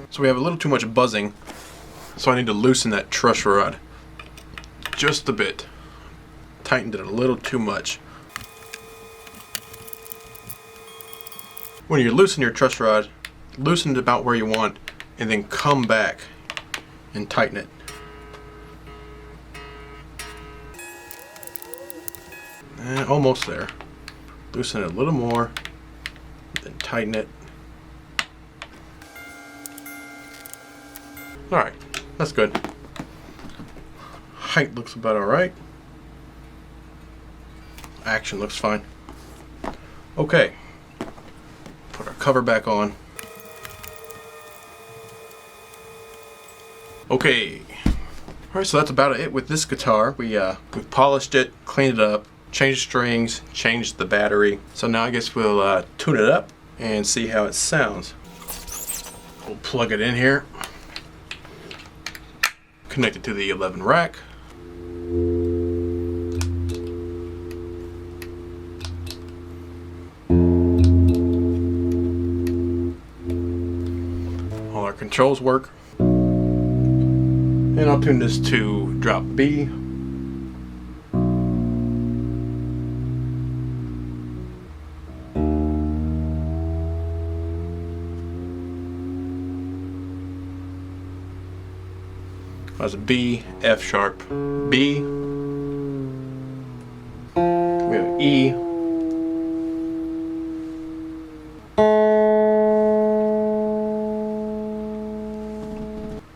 So we have a little too much buzzing, so I need to loosen that truss rod just a bit. Tightened it a little too much. When you loosen your truss rod, loosen it about where you want and then come back and tighten it. And almost there. Loosen it a little more, then tighten it. Alright, that's good. Height looks about alright. Action looks fine. Okay. Put our cover back on. Okay. Alright, so that's about it with this guitar. We've polished it, cleaned it up, changed strings, changed the battery. So now I guess we'll tune it up and see how it sounds. We'll plug it in here. Connect it to the 11 rack. All our controls work. And I'll tune this to drop B. That's a B, F sharp, B. We have E.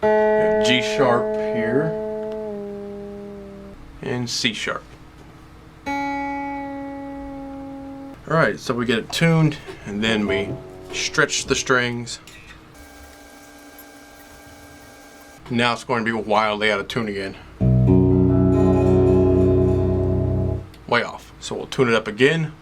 We have G sharp here. And C sharp. Alright, so we get it tuned and then we stretch the strings. Now it's going to be wildly out of tune again. Way off. So we'll tune it up again.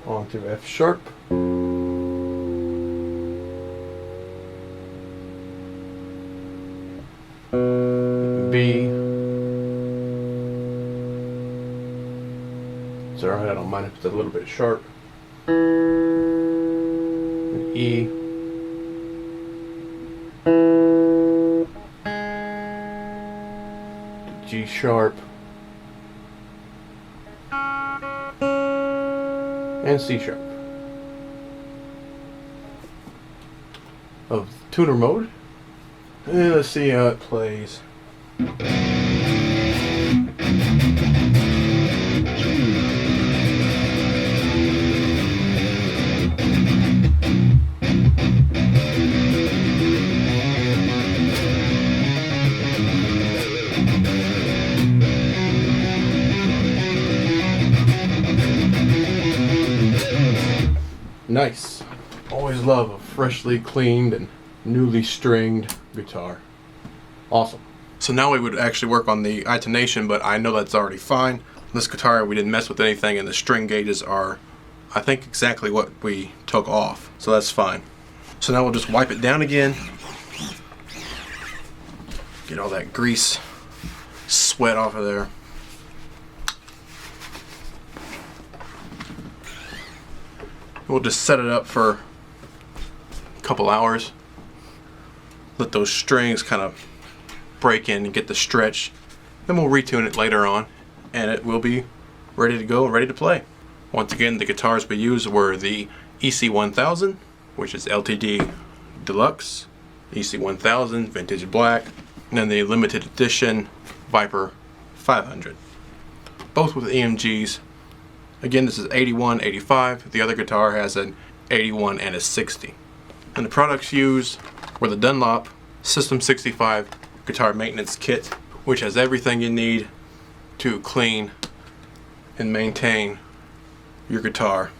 On to F sharp. B. It's alright, I don't mind if it's a little bit sharp. And E. G sharp. And C sharp. Of tuner mode. And let's see how it plays. Nice. Always love a freshly cleaned and newly stringed guitar. Awesome. So now we would actually work on the intonation, but I know that's already fine. This guitar, we didn't mess with anything, and the string gauges are, I think, exactly what we took off. So that's fine. So now we'll just wipe it down again. Get all that grease, sweat off of there. We'll just set it up for a couple hours. Let those strings kind of break in and get the stretch. Then we'll retune it later on and it will be ready to go and ready to play. Once again, the guitars we used were the EC1000, which is LTD Deluxe, EC1000 Vintage Black, and then the limited edition Viper 500. Both with EMGs. Again, this is 81, 85. The other guitar has an 81 and a 60. And the products used were the Dunlop System 65 Guitar Maintenance Kit, which has everything you need to clean and maintain your guitar.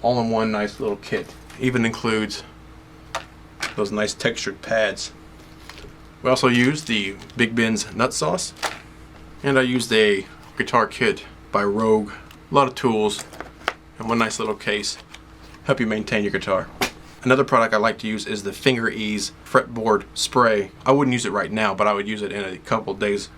All in one nice little kit. Even includes those nice textured pads. We also used the Big Ben's nut sauce, and I used a guitar kit by Rogue. A lot of tools and one nice little case. Help you maintain your guitar. Another product I like to use is the Finger Ease Fretboard spray. I wouldn't use it right now, but I would use it in a couple days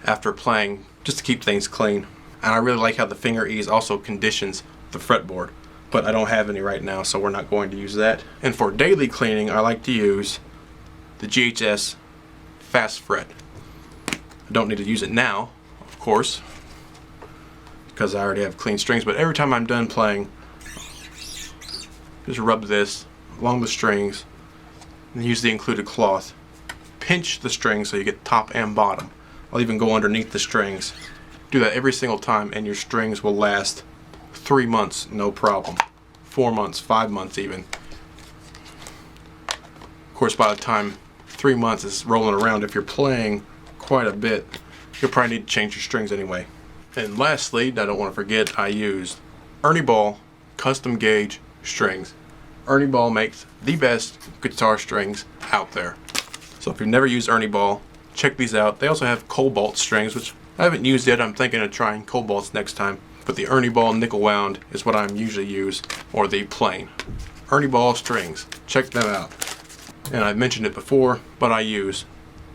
after playing just to keep things clean. And I really like how the Finger Ease also conditions the fretboard, but I don't have any right now, so we're not going to use that. And for daily cleaning, I like to use the GHS Fast Fret. I don't need to use it now, of course, because I already have clean strings, but every time I'm done playing, just rub this along the strings and use the included cloth. Pinch the strings so you get top and bottom. I'll even go underneath the strings. Do that every single time and your strings will last 3 months, no problem. 4 months, 5 months even. Of course, by the time 3 months is rolling around, if you're playing quite a bit, you'll probably need to change your strings anyway. And lastly, I don't want to forget, I used Ernie Ball custom gauge strings. Ernie Ball makes the best guitar strings out there. So if you've never used Ernie Ball, check these out. They also have Cobalt strings, which I haven't used yet. I'm thinking of trying Cobalts next time. But the Ernie Ball nickel wound is what I'm usually use, or the plain Ernie Ball strings. Check them out. And I've mentioned it before, but I use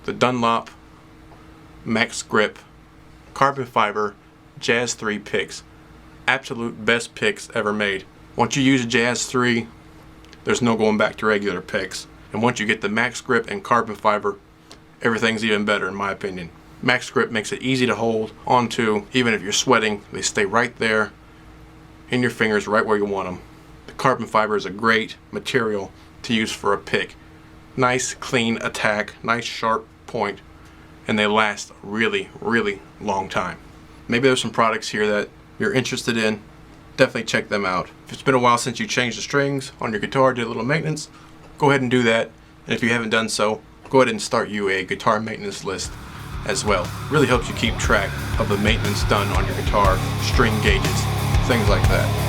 the Dunlop Max Grip carbon fiber Jazz 3 picks. Absolute best picks ever made. Once you use a Jazz 3, there's no going back to regular picks. And once you get the Max Grip and carbon fiber, everything's even better in my opinion. Max Grip makes it easy to hold onto. Even if you're sweating, they stay right there in your fingers, right where you want them. The carbon fiber is a great material to use for a pick. Nice clean attack, nice sharp point, and they last a really, really long time. Maybe there's some products here that you're interested in. Definitely check them out. If it's been a while since you changed the strings on your guitar, did a little maintenance, go ahead and do that. And if you haven't done so, go ahead and start you a guitar maintenance list as well. Really helps you keep track of the maintenance done on your guitar, string gauges, things like that.